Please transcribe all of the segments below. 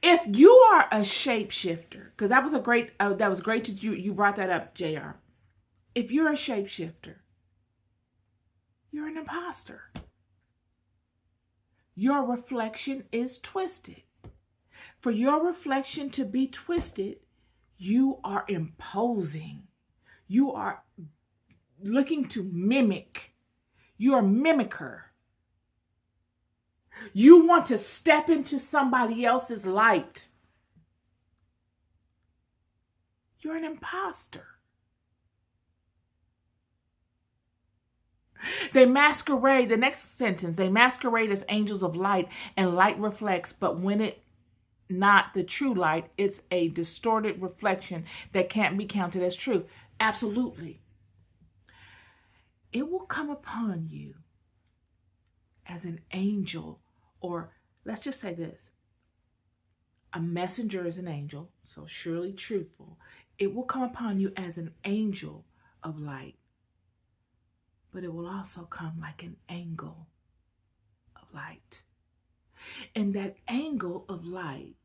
If you are a shapeshifter, because that was great that you brought that up, JR. If you're a shapeshifter, you're an imposter. Your reflection is twisted. For your reflection to be twisted, you are imposing. You are looking to mimic. You're a mimicker. You want to step into somebody else's light. You're an imposter. They masquerade, the next sentence, they masquerade as angels of light, and light reflects, but when it not the true light, it's a distorted reflection that can't be counted as true. Absolutely. It will come upon you as an angel, or let's just say this. A messenger is an angel, so surely truthful. It will come upon you as an angel of light, but it will also come like an angle of light. And that angle of light,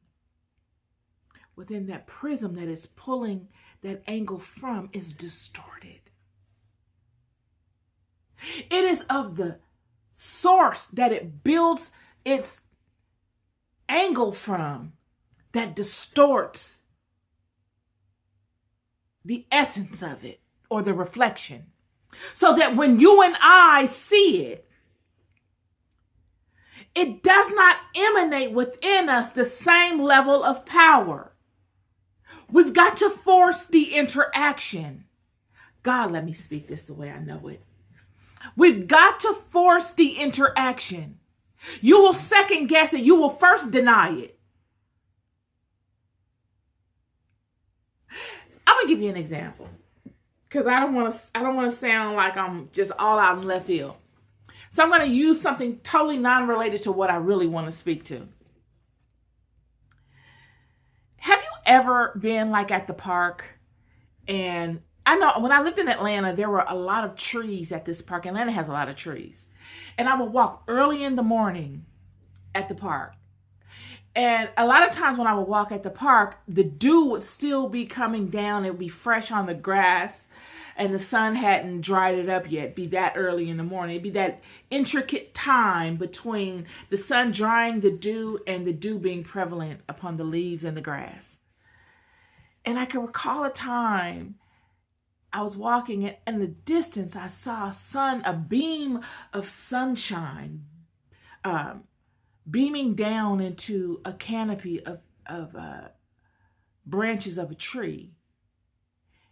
within that prism that is pulling that angle from, is distorted. It is of the source that it builds its angle from that distorts the essence of it, or the reflection. So that when you and I see it, it does not emanate within us the same level of power. We've got to force the interaction. God, let me speak this the way I know it. We've got to force the interaction. You will second guess it. You will first deny it. I'm going to give you an example, because I don't want to sound like I'm just all out in left field. So I'm going to use something totally non-related to what I really want to speak to. Have you ever been like at the park? And I know when I lived in Atlanta, there were a lot of trees at this park. Atlanta has a lot of trees. And I would walk early in the morning at the park. And a lot of times when I would walk at the park, the dew would still be coming down. It would be fresh on the grass, and the sun hadn't dried it up yet. It'd be that early in the morning. It'd be that intricate time between the sun drying the dew and the dew being prevalent upon the leaves and the grass. And I can recall a time I was walking, and in the distance I saw a beam of sunshine, beaming down into a canopy of branches of a tree.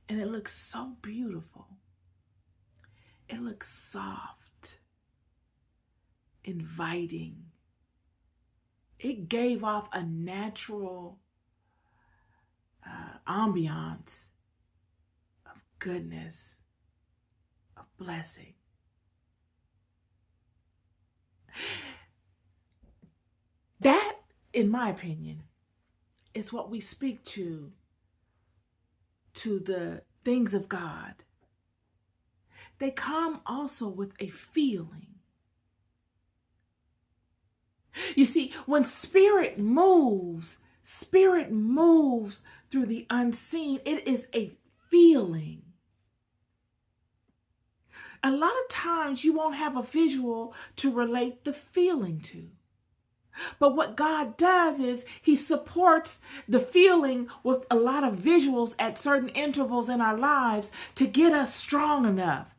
And it looked so beautiful. It looked soft, inviting. It gave off a natural ambiance of goodness, of blessing. That, in my opinion, is what we speak to the things of God. They come also with a feeling. You see, when spirit moves through the unseen. It is a feeling. A lot of times you won't have a visual to relate the feeling to. But what God does is he supports the feeling with a lot of visuals at certain intervals in our lives to get us strong enough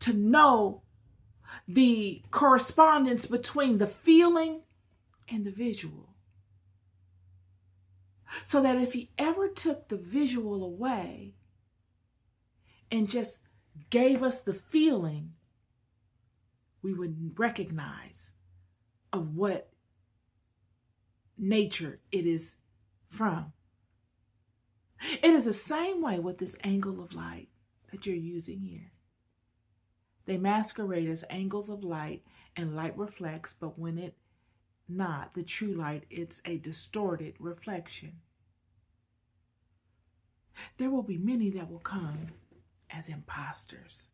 to know the correspondence between the feeling and the visual. So that if he ever took the visual away and just gave us the feeling, we would recognize of what nature it is from. It is the same way with this angle of light that you're using here. They masquerade as angles of light, and light reflects, but when it not the true light, it's a distorted reflection. There will be many that will come as imposters.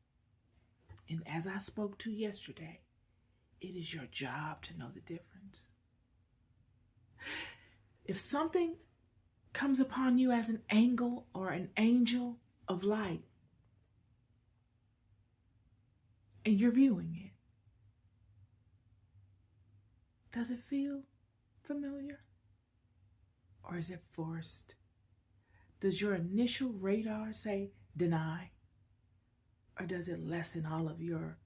And as I spoke to yesterday, it is your job to know the difference. If something comes upon you as an angel or an angel of light, and you're viewing it, does it feel familiar? Or is it forced? Does your initial radar say deny? Or does it lessen all of your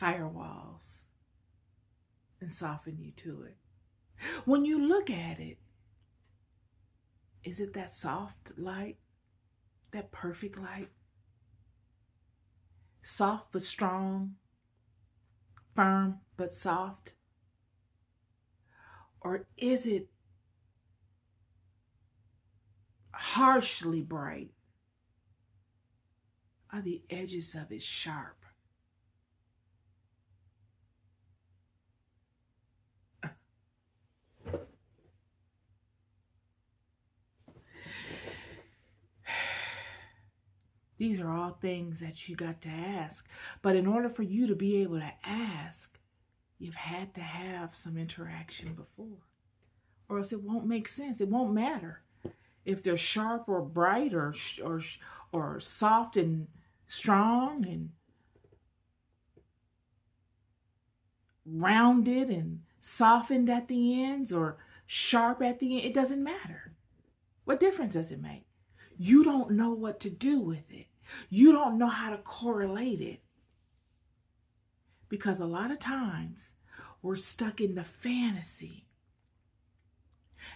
firewalls and soften you to it? When you look at it, is it that soft light? That perfect light? Soft but strong? Firm but soft? Or is it harshly bright? Are the edges of it sharp? These are all things that you got to ask. But in order for you to be able to ask, you've had to have some interaction before. Or else it won't make sense. It won't matter if they're sharp or bright or soft and strong and rounded and softened at the ends or sharp at the end. It doesn't matter. What difference does it make? You don't know what to do with it. You don't know how to correlate it. Because a lot of times we're stuck in the fantasy.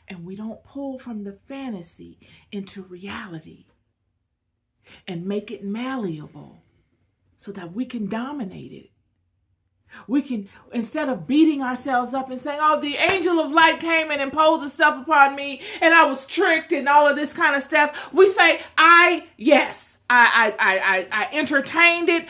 And we don't pull from the fantasy into reality and make it malleable so that we can dominate it. We can, instead of beating ourselves up and saying, oh, the angel of light came and imposed itself upon me and I was tricked and all of this kind of stuff, we say, I entertained it,